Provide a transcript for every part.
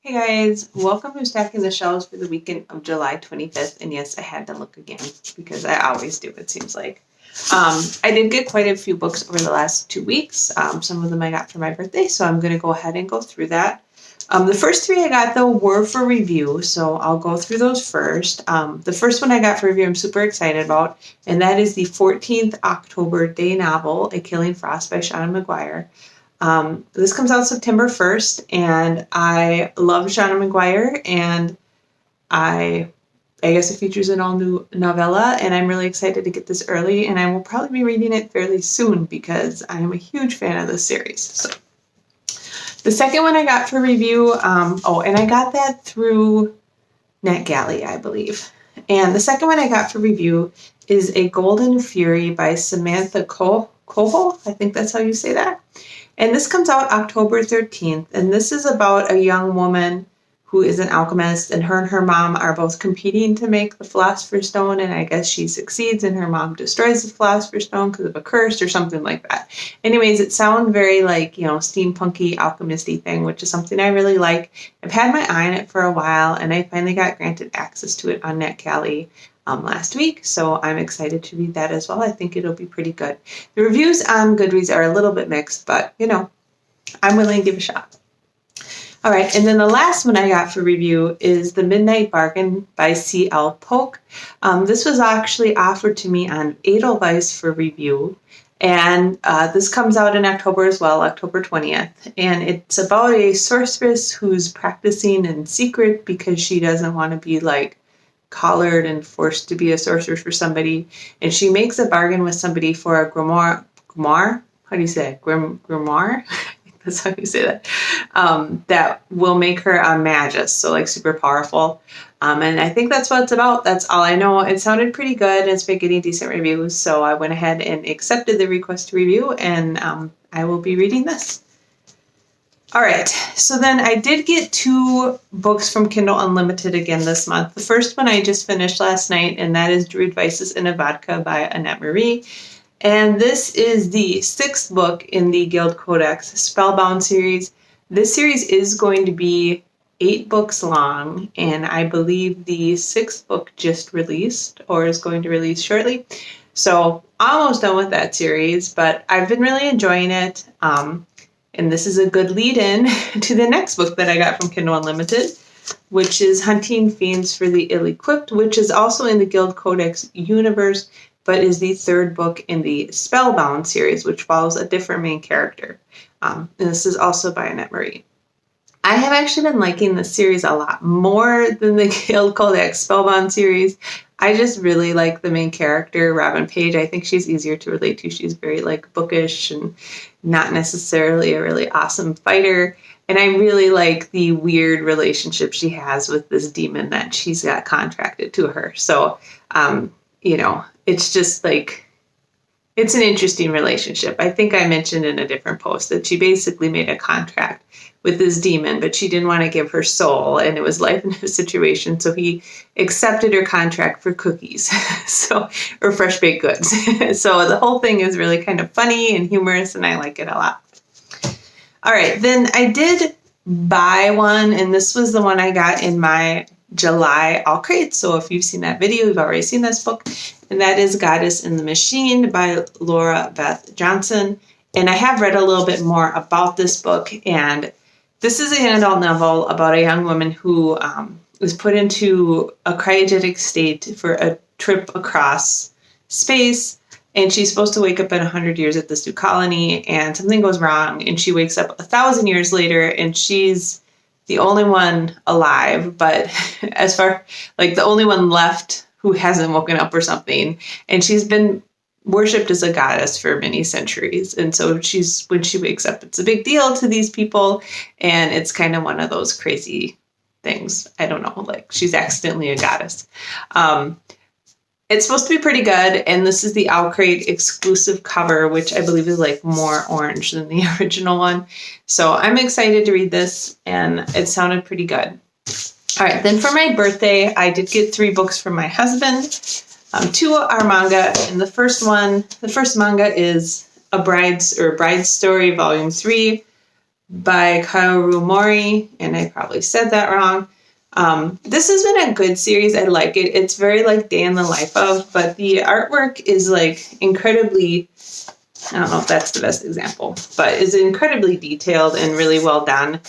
Hey guys, welcome to Stacking the Shelves for the weekend of July 25th. And yes, I had to look again because I always do, it seems like. I did get quite a few books over the last 2 weeks. Some of them I got for my birthday, so I'm going to go ahead and go through that. The first three I got, though, were for review, so I'll go through those first. The first one I got for review I'm super excited about, and that is the 14th October day novel, A Killing Frost by Shauna McGuire. This comes out September 1st, and I love Shauna McGuire, and I guess it features an all-new novella, and I'm really excited to get this early, and I will probably be reading it fairly soon because I am a huge fan of this series. So, the second one I got for review, and I got that through NetGalley, I believe. And the second one I got for review is A Golden Fury by Samantha Coho. I think that's how you say that. And this comes out October 13th, and this is about a young woman who is an alchemist, and her mom are both competing to make the Philosopher's Stone, and I guess she succeeds, and her mom destroys the Philosopher's Stone because of a curse or something like that. Anyways, it sounds very like, steampunky, alchemisty thing, which is something I really like. I've had my eye on it for a while, and I finally got granted access to it on NetGalley last week, so I'm excited to read that as well. I think it'll be pretty good. The reviews on Goodreads are a little bit mixed, but, I'm willing to give it a shot. All right, and then the last one I got for review is The Midnight Bargain by C.L. Polk. This was actually offered to me on Edelweiss for review, and this comes out in October as well, October 20th, and it's about a sorceress who's practicing in secret because she doesn't want to be, collared and forced to be a sorceress for somebody, and she makes a bargain with somebody for a grimoire? How do you say it? Grimoire? That's how you say that. That will make her a magus, so super powerful. And I think that's what it's about. That's all I know. It sounded pretty good. It's been getting decent reviews, so I went ahead and accepted the request to review, and I will be reading this. All right, so then I did get 2 books from Kindle Unlimited again this month. The first one I just finished last night, and that is Druid Vices in a Vodka by Annette Marie. And this is the 6th book in the Guild Codex Spellbound series. This series is going to be 8 books long, and I believe the 6th book just released or is going to release shortly. So almost done with that series, but I've been really enjoying it. And this is a good lead-in to the next book that I got from Kindle Unlimited, which is Hunting Fiends for the Ill-Equipped, which is also in the Guild Codex universe, but is the 3rd book in the Spellbound series, which follows a different main character. And this is also by Annette Marie. I have actually been liking this series a lot more than the Guild Codex Spellbound series. I just really like the main character, Robin Page. I think she's easier to relate to. She's very bookish and not necessarily a really awesome fighter. And I really like the weird relationship she has with this demon that she's got contracted to her. So, it's just it's an interesting relationship. I think I mentioned in a different post that she basically made a contract with this demon, but she didn't want to give her soul, and it was life and death situation. So he accepted her contract for cookies, or fresh baked goods. So the whole thing is really kind of funny and humorous, and I like it a lot. All right, then I did buy one, and this was the one I got in my July All Crate. So if you've seen that video, you've already seen this book, and that is Goddess in the Machine by Laura Beth Johnson. And I have read a little bit more about this book, and this is an adult novel about a young woman who was put into a cryogenic state for a trip across space, and she's supposed to wake up in 100 years at this new colony, and something goes wrong, and she wakes up 1,000 years later, and she's the only one alive, but as far, the only one left who hasn't woken up or something, and she's been worshipped as a goddess for many centuries. And so when she wakes up, it's a big deal to these people, and it's kind of one of those crazy things. I don't know, she's accidentally a goddess. It's supposed to be pretty good, and this is the Owl Crate exclusive cover, which I believe is more orange than the original one. So I'm excited to read this, and it sounded pretty good. All right, then for my birthday, I did get 3 books from my husband. 2 are manga, and the first manga is Bride Story Volume 3 by Kaoru Mori, and I probably said that wrong. This has been a good series. I like it. It's very like day in the life of, but the artwork is like incredibly, I don't know if that's the best example, but is incredibly detailed and really well done.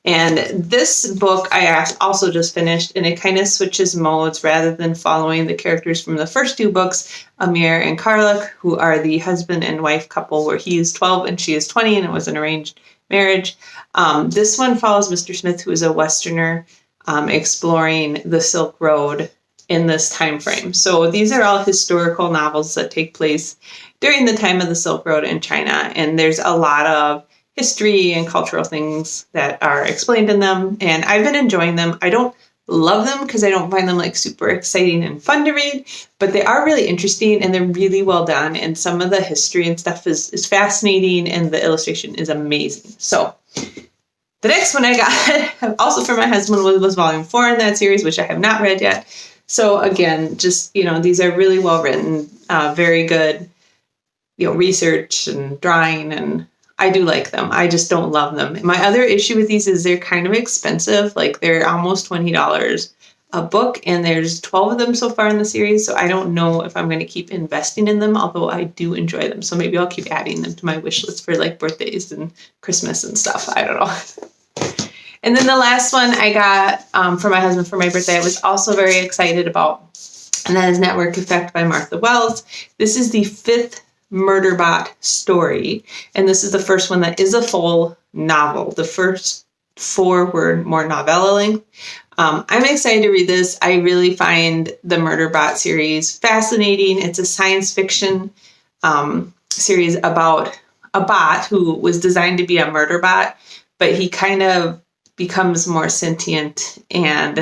And this book I also just finished, and it kind of switches modes rather than following the characters from the first two books, Amir and Karluk, who are the husband and wife couple where he is 12 and she is 20, and it was an arranged marriage. This one follows Mr. Smith, who is a Westerner exploring the Silk Road in this time frame. So these are all historical novels that take place during the time of the Silk Road in China, and there's a lot of history and cultural things that are explained in them, and I've been enjoying them. I don't love them because I don't find them like super exciting and fun to read, but they are really interesting and they're really well done, and some of the history and stuff is fascinating, and the illustration is amazing. So the next one I got, also for my husband, was volume 4 in that series, which I have not read yet. So again, just, these are really well written, very good, research and drawing, and I do like them. I just don't love them. My other issue with these is they're kind of expensive. Like they're almost $20 a book, and there's 12 of them so far in the series. So I don't know if I'm going to keep investing in them, although I do enjoy them. So maybe I'll keep adding them to my wish list for like birthdays and Christmas and stuff. I don't know. And then the last one I got for my husband for my birthday, I was also very excited about, and that is Network Effect by Martha Wells. This is the 5th Murderbot story, and this is the first one that is a full novel. The first 4 were more novella length. I'm excited to read this. I really find the Murderbot series fascinating. It's a science fiction series about a bot who was designed to be a murder bot, but he kind of becomes more sentient and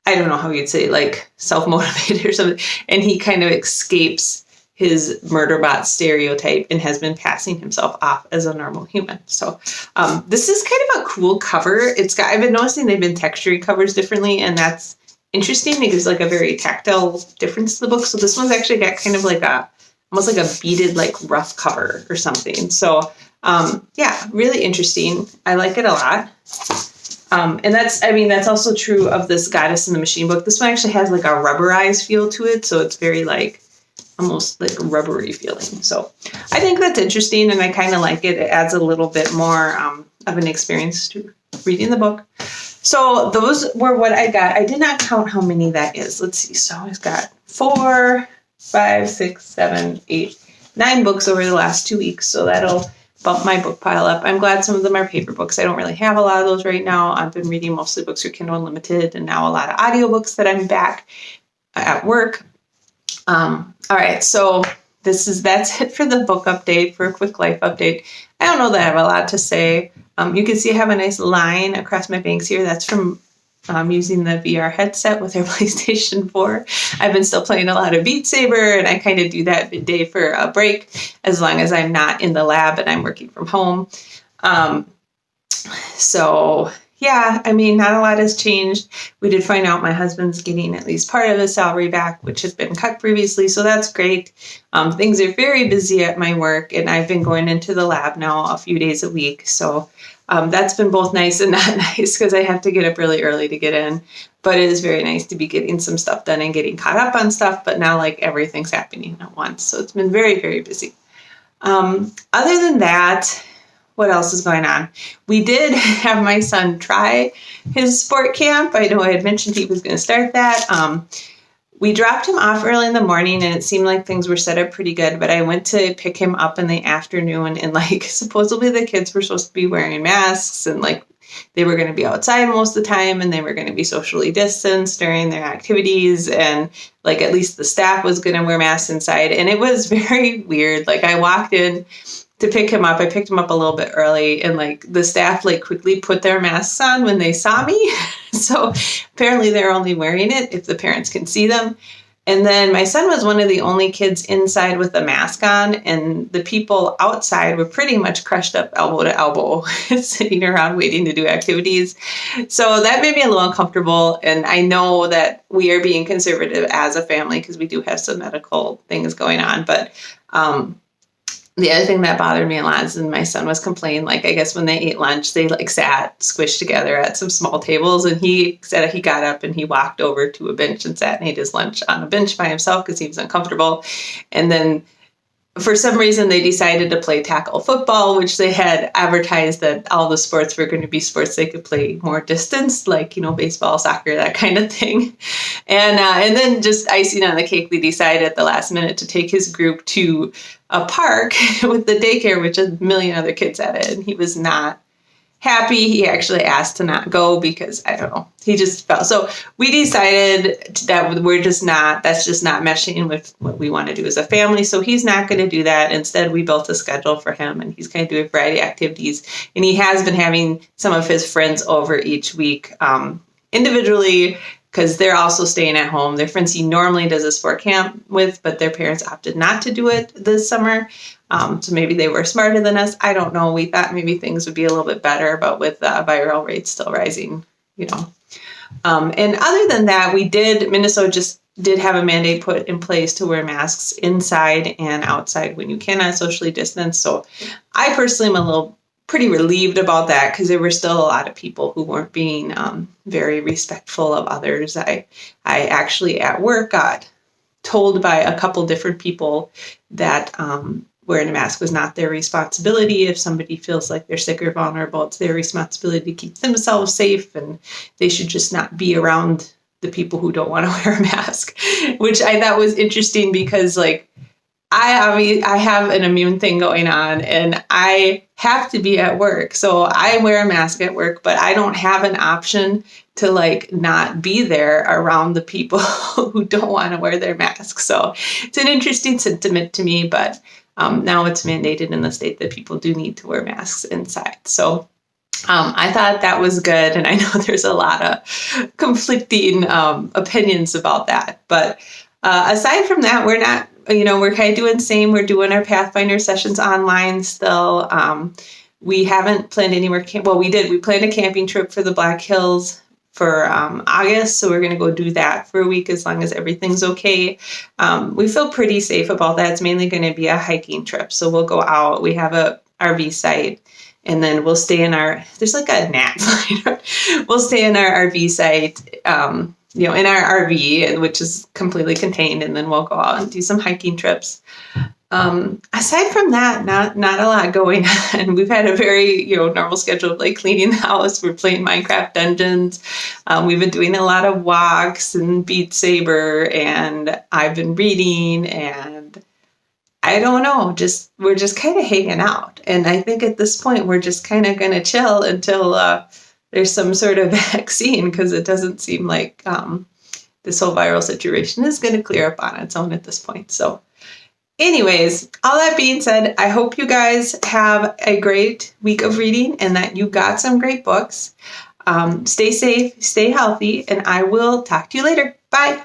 I don't know how you'd say, like self-motivated or something, and he kind of escapes his murderbot stereotype and has been passing himself off as a normal human. So this is kind of a cool cover. I've been noticing they've been texturing covers differently, and that's interesting. It gives like a very tactile difference to the book. So this one's actually got kind of like almost like a beaded, like rough cover or something. So yeah, really interesting. I like it a lot. And that's also true of this Goddess in the Machine book. This one actually has like a rubberized feel to it. So it's very like almost like rubbery feeling. So I think that's interesting, and I kind of like it. It adds a little bit more of an experience to reading the book. So those were what I got. I did not count how many that is. Let's see. So I've got 4, 5, 6, 7, 8, 9 books over the last 2 weeks. So that'll bump my book pile up. I'm glad some of them are paper books. I don't really have a lot of those right now. I've been reading mostly books through Kindle Unlimited, and now a lot of audiobooks that I'm back at work. All right, so that's it for the book update, for a quick life update. I don't know that I have a lot to say. You can see I have a nice line across my bangs here. That's from using the VR headset with our PlayStation 4. I've been still playing a lot of Beat Saber, and I kind of do that midday for a break, as long as I'm not in the lab and I'm working from home. So yeah, not a lot has changed. We did find out my husband's getting at least part of his salary back, which had been cut previously, so that's great. Things are very busy at my work, and I've been going into the lab now a few days a week, so that's been both nice and not nice, because I have to get up really early to get in, but it is very nice to be getting some stuff done and getting caught up on stuff, but now like everything's happening at once, so it's been very, very busy. Other than that, what else is going on? We did have my son try his sport camp. I know I had mentioned he was going to start that. We dropped him off early in the morning, and it seemed like things were set up pretty good, but I went to pick him up in the afternoon, and like supposedly the kids were supposed to be wearing masks, and like they were going to be outside most of the time, and they were going to be socially distanced during their activities, and like at least the staff was going to wear masks inside, and it was very weird. Like I walked in to pick him up. I picked him up a little bit early, and like the staff like quickly put their masks on when they saw me. So apparently they're only wearing it if the parents can see them. And then my son was one of the only kids inside with a mask on, and the people outside were pretty much crushed up elbow to elbow, sitting around waiting to do activities. So that made me a little uncomfortable. And I know that we are being conservative as a family because we do have some medical things going on, but the other thing that bothered me a lot is my son was complaining, like, I guess when they ate lunch, they like sat squished together at some small tables. And he said he got up and he walked over to a bench and sat and ate his lunch on a bench by himself because he was uncomfortable. And then for some reason, they decided to play tackle football, which they had advertised that all the sports were going to be sports they could play more distance, like, baseball, soccer, that kind of thing. And then just icing on the cake, we decided at the last minute to take his group to a park with the daycare, which a million other kids at it. And he was not happy. He actually asked to not go because, I don't know, he just felt. So we decided that that's just not meshing with what we want to do as a family. So he's not going to do that. Instead, we built a schedule for him, and he's going to do a variety of activities. And he has been having some of his friends over each week individually, because they're also staying at home. Their friends he normally does a sport camp with, but their parents opted not to do it this summer. So maybe they were smarter than us. I don't know. We thought maybe things would be a little bit better, but with viral rates still rising, And other than that, Minnesota just did have a mandate put in place to wear masks inside and outside when you cannot socially distance. So I personally am pretty relieved about that, because there were still a lot of people who weren't being very respectful of others. I actually at work got told by a couple different people that wearing a mask was not their responsibility. If somebody feels like they're sick or vulnerable, it's their responsibility to keep themselves safe, and they should just not be around the people who don't want to wear a mask, which I thought was interesting because, like, I have an immune thing going on, and I have to be at work. So I wear a mask at work, but I don't have an option to like not be there around the people who don't want to wear their masks. So it's an interesting sentiment to me, but now it's mandated in the state that people do need to wear masks inside. So I thought that was good. And I know there's a lot of conflicting opinions about that. But aside from that, we're not, we're kind of doing the same. We're doing our Pathfinder sessions online still. We haven't planned anywhere. We planned a camping trip for the Black Hills for August. So we're going to go do that for a week as long as everything's okay. We feel pretty safe about that. It's mainly going to be a hiking trip. So we'll go out. We have a RV site, and then we'll stay in there's like a nap. We'll stay in our RV site, in our RV, which is completely contained, and then we'll go out and do some hiking trips. Aside from that, not a lot going on. We've had a very, normal schedule of like cleaning the house. We're playing Minecraft Dungeons. We've been doing a lot of walks and Beat Saber, and I've been reading, and I don't know, we're just kind of hanging out. And I think at this point, we're just kind of going to chill until there's some sort of vaccine, because it doesn't seem like this whole viral situation is going to clear up on its own at this point. So anyways, all that being said, I hope you guys have a great week of reading and that you got some great books. Stay safe, stay healthy, and I will talk to you later. Bye.